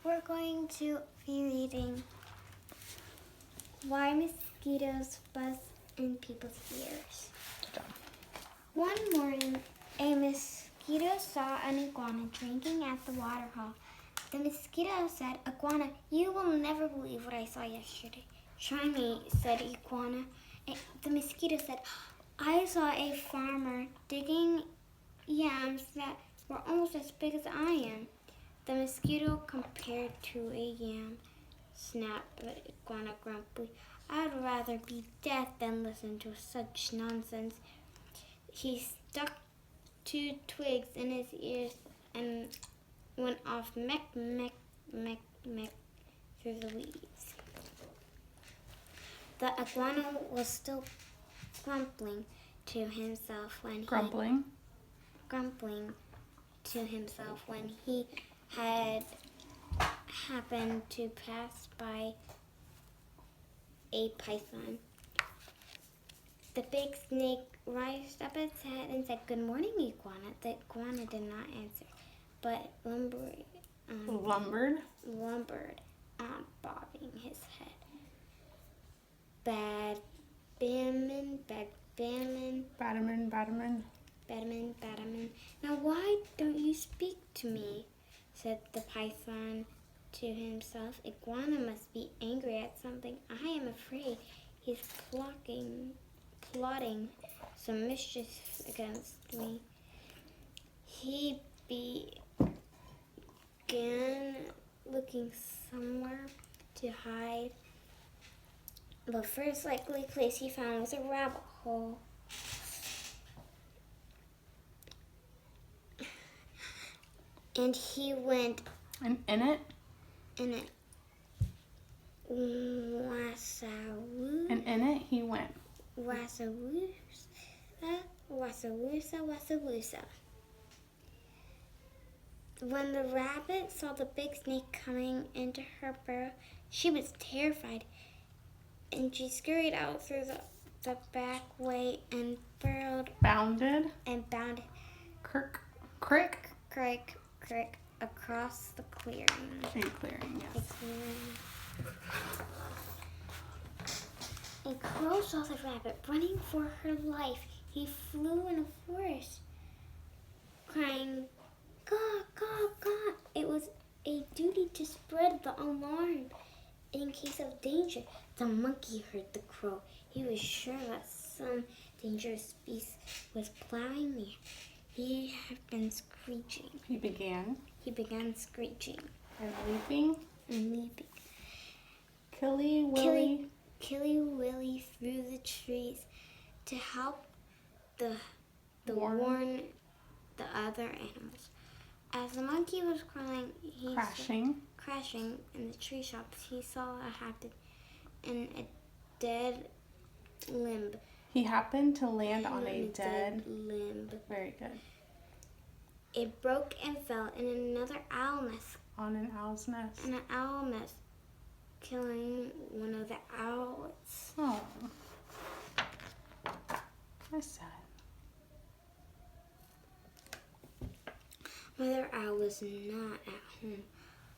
we're going to be reading Why Mosquitoes Buzz in People's Ears. One morning, a mosquito saw an iguana drinking at the water hole. The mosquito said, "Iguana, you will never believe what I saw yesterday." "Try me," said Iguana. The mosquito said, "I saw a farmer digging yams that were almost as big as I am." The mosquito compared to a yam. Snapped the iguana grumpily. "I'd rather be dead than listen to such nonsense." He stuck 2 twigs in his ears and went off meck, meck, meck, meck through the weeds. The iguana was still grumbling to himself when he had happened to pass by a python. The big snake raised up its head and said, "Good morning, iguana." The iguana did not answer, but lumbered on bobbing his head. Badman. "Now why don't you speak to me?" said the python to himself. "Iguana must be angry at something. I am afraid he's plotting some mischief against me." He began looking somewhere to hide. The first likely place he found was a rabbit hole. And he went in it. Wassa-woo. And in it he went. Wassa-woosa. When the rabbit saw the big snake coming into her burrow, she was terrified, and she scurried out through the back way and bounded crick across the clearing. A clearing, yes. A crow saw the rabbit running for her life. He flew in a forest, crying, "Caw, caw, caw." It was a duty to spread the alarm in case of danger. The monkey heard the crow. He was sure that some dangerous beast was plowing near. He had been screeching. He began screeching. And leaping. Killy Willy through the trees to help warn the other animals. As the monkey was crashing in the tree tops, he saw a dead limb. He happened to land on a dead limb. Very good. It broke and fell in another owl nest. On an owl's nest. In an owl nest, killing one of the owlets. Oh. That's sad. Mother Owl was not at home,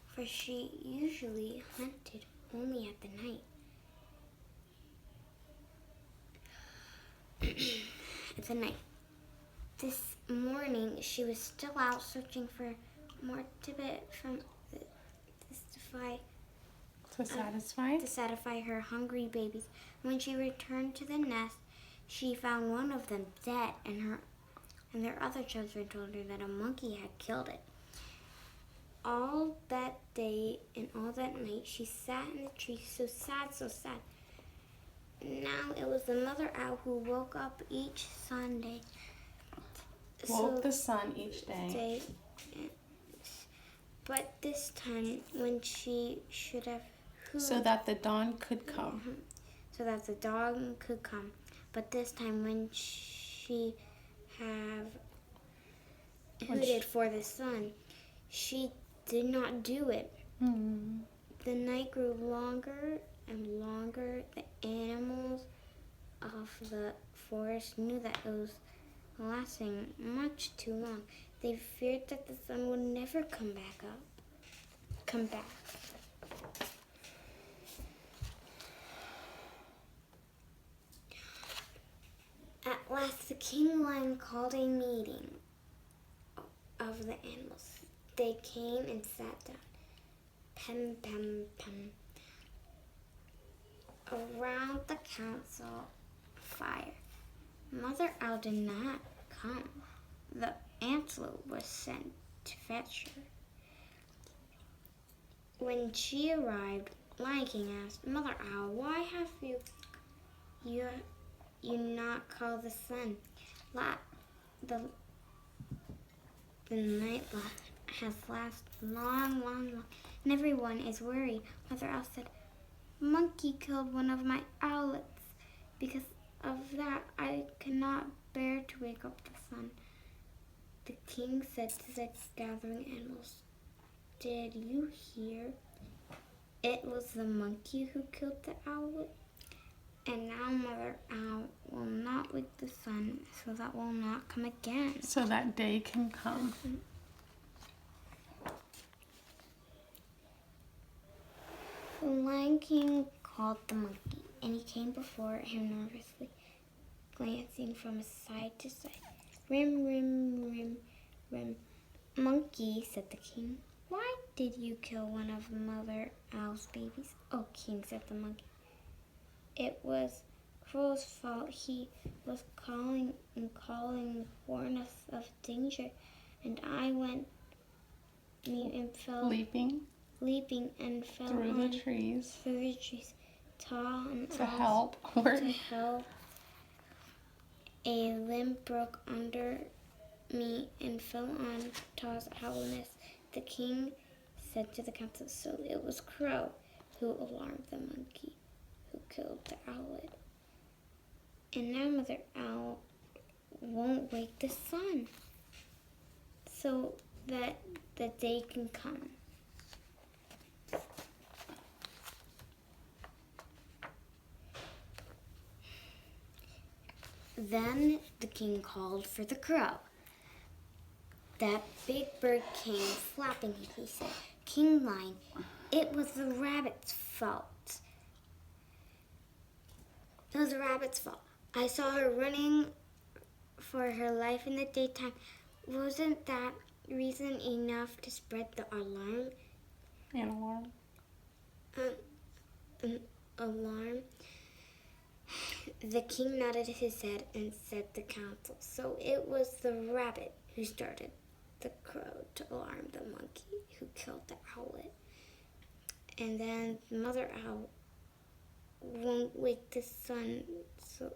for she usually hunted only at the night. It's a night. This morning, she was still out searching for more tidbit to satisfy her hungry babies. When she returned to the nest, she found one of them dead, and their other children told her that a monkey had killed it. All that day and all that night, she sat in the tree, so sad. Now it was the mother owl who woke up each Sunday. The sun each day. But this time, when she should have so that the dawn could come. But this time, when she hooted for the sun, she did not do it. Mm-hmm. The night grew longer and longer. The animals of the forest knew that it was lasting much too long. They feared that the sun would never come come back. At last, the king lion called a meeting of the animals. They came and sat down. Pem, pem, pem. Around the council fire. Mother Owl did not come. The antelope was sent to fetch her. When she arrived, Lion King asked, Mother Owl, why have you not called the sun? The night has lasted long, long, long, and everyone is worried. Mother Owl said, Monkey killed one of my owlets. Because of that, I cannot bear to wake up the sun. The king said to the gathering animals, Did you hear? It was the monkey who killed the owlet. And now Mother Owl will not wake the sun, so that will not come again. So that day can come. The Lion King called the monkey, and he came before him nervously, glancing from side to side. Rim, rim, rim, rim. Monkey, said the king, why did you kill one of Mother Owl's babies? Oh, king, said the monkey. It was Crow's fault. He was calling and warn us of danger, and I went and fell Leaping and fell through the trees. Tall and To help. To help. A limb broke under me and fell on Taw's owl nest. The king said to the council, so it was Crow who alarmed the monkey who killed the owlet. And now Mother Owl won't wake the sun so that the day can come. Then the king called for the crow. That big bird came flapping and he said, King Lion, it was the rabbit's fault. It was the rabbit's fault. I saw her running for her life in the daytime. Wasn't that reason enough to spread the alarm? An alarm? An alarm? The king nodded his head and said to the council, so it was the rabbit who started the crow to alarm the monkey who killed the owlet. And then Mother Owl won't wake the sun so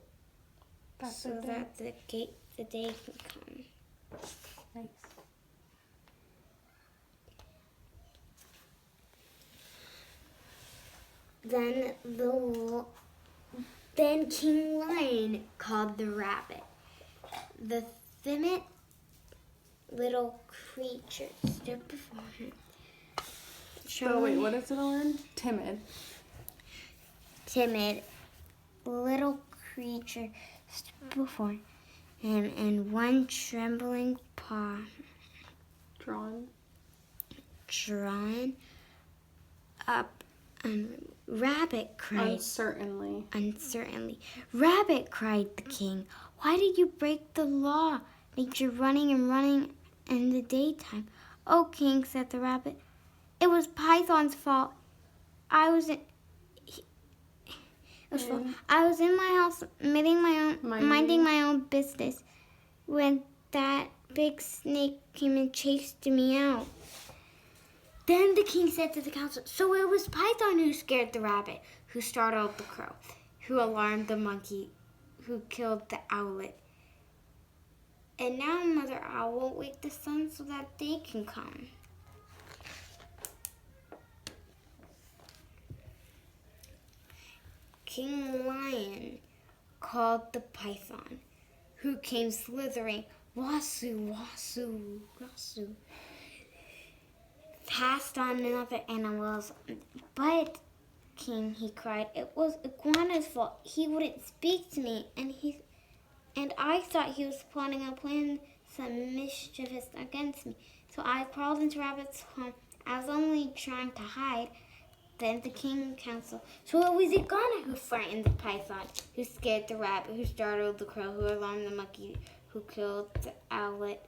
that the day can come. Nice. Then King Lion called the rabbit. The timid little creature stood before him. So wait, what is it on? Timid. Timid little creature stood before him, and one trembling paw drawn up, and Rabbit cried. Uncertainly. Rabbit, cried the king. Why did you break the law? Nature running in the daytime. Oh, king, said the rabbit. It was Python's fault. I was in my house minding my own business when that big snake came and chased me out. Then the king said to the council, so it was Python who scared the rabbit, who startled the crow, who alarmed the monkey, who killed the owlet. And now Mother Owl won't wake the sun so that day can come. King Lion called the python, who came slithering, wasu, wasu, wasu, past on other animals. But, King, he cried, it was Iguana's fault. He wouldn't speak to me, and I thought he was plotting a plan, some mischievous against me. So I crawled into Rabbit's home I was only trying to hide. Then the king and council. So it was Iguana who frightened the python, who scared the rabbit, who startled the crow, who alarmed the monkey, who killed the owlet.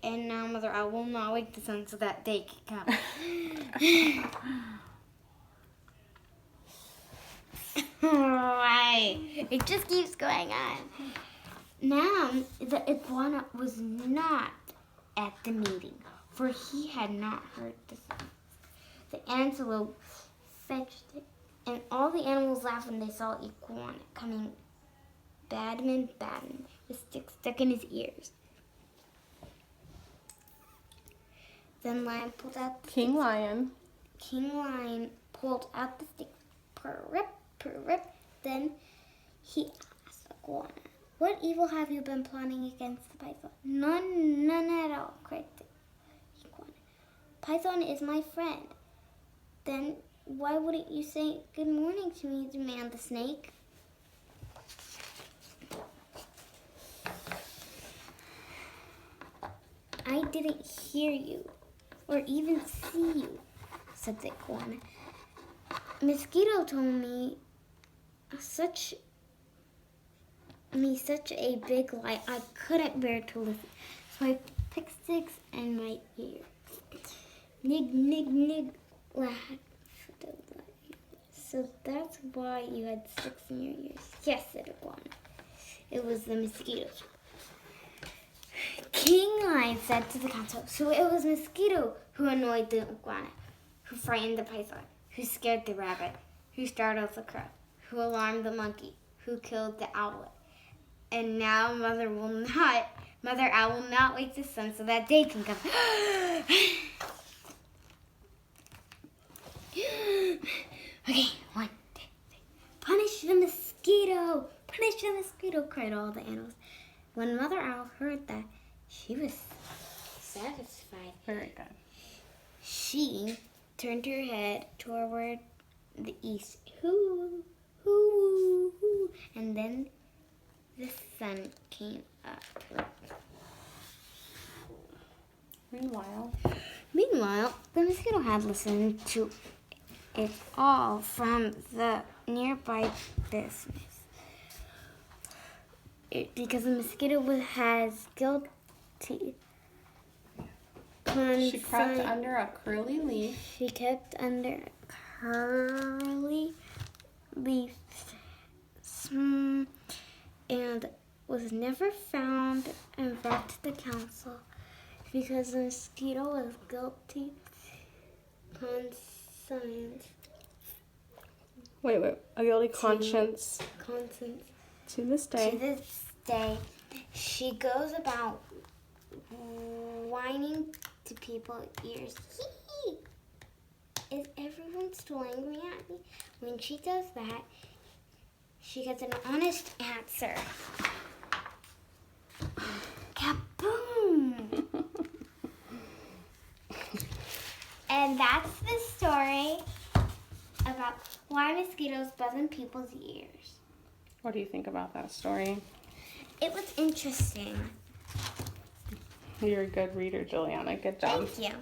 And now Mother Owl will not wake the sun so that day can come. Right. It just keeps going on. Now, the iguana was not at the meeting, for he had not heard the sound. The antelope fetched it, and all the animals laughed when they saw Iguana coming badman, with sticks stuck in his ears. Then Lion pulled out the King Lion. King Lion pulled out the stick. Purr-rip, purr-rip. Then he asked Iguana, "What evil have you been plotting against the python?" None at all," cried the iguana. "Python is my friend." "Then why wouldn't you say good morning to me?" demanded the snake. "I didn't hear you or even see you," said the iguana. "Mosquito told me such a big lie I couldn't bear to listen. So I picked sticks in my ear. Nig, nig, nig, laughed. So that's why you had sticks in your ears." "Yes," said Iguana. "It was the mosquitoes." King Lion said to the council, "So it was Mosquito who annoyed the iguana, who frightened the python, who scared the rabbit, who startled the crow, who alarmed the monkey, who killed the owlet. And now Mother Owl will not wake the sun so that day can come." "Okay, 1, 2, 3. Punish the mosquito! Punish the mosquito!" cried all the animals. When Mother Owl heard that, she was satisfied. Very good. She turned her head toward the east. Hoo, hoo, hoo. And then the sun came up. Meanwhile, the mosquito had listened to it all from the nearby business. Because the mosquito has guilty. She crept under a curly leaf. She kept under a curly leaf and was never found and brought to the council because the mosquito was guilty conscience. Wait, a guilty conscience. Conscience. To this day. To this day, she goes about whining to people's ears. Hee hee! Is everyone still angry at me? When she does that, she gets an honest answer. Kaboom! And that's the story about why mosquitoes buzz in people's ears. What do you think about that story? It was interesting. You're a good reader, Juliana. Good job. Thank you.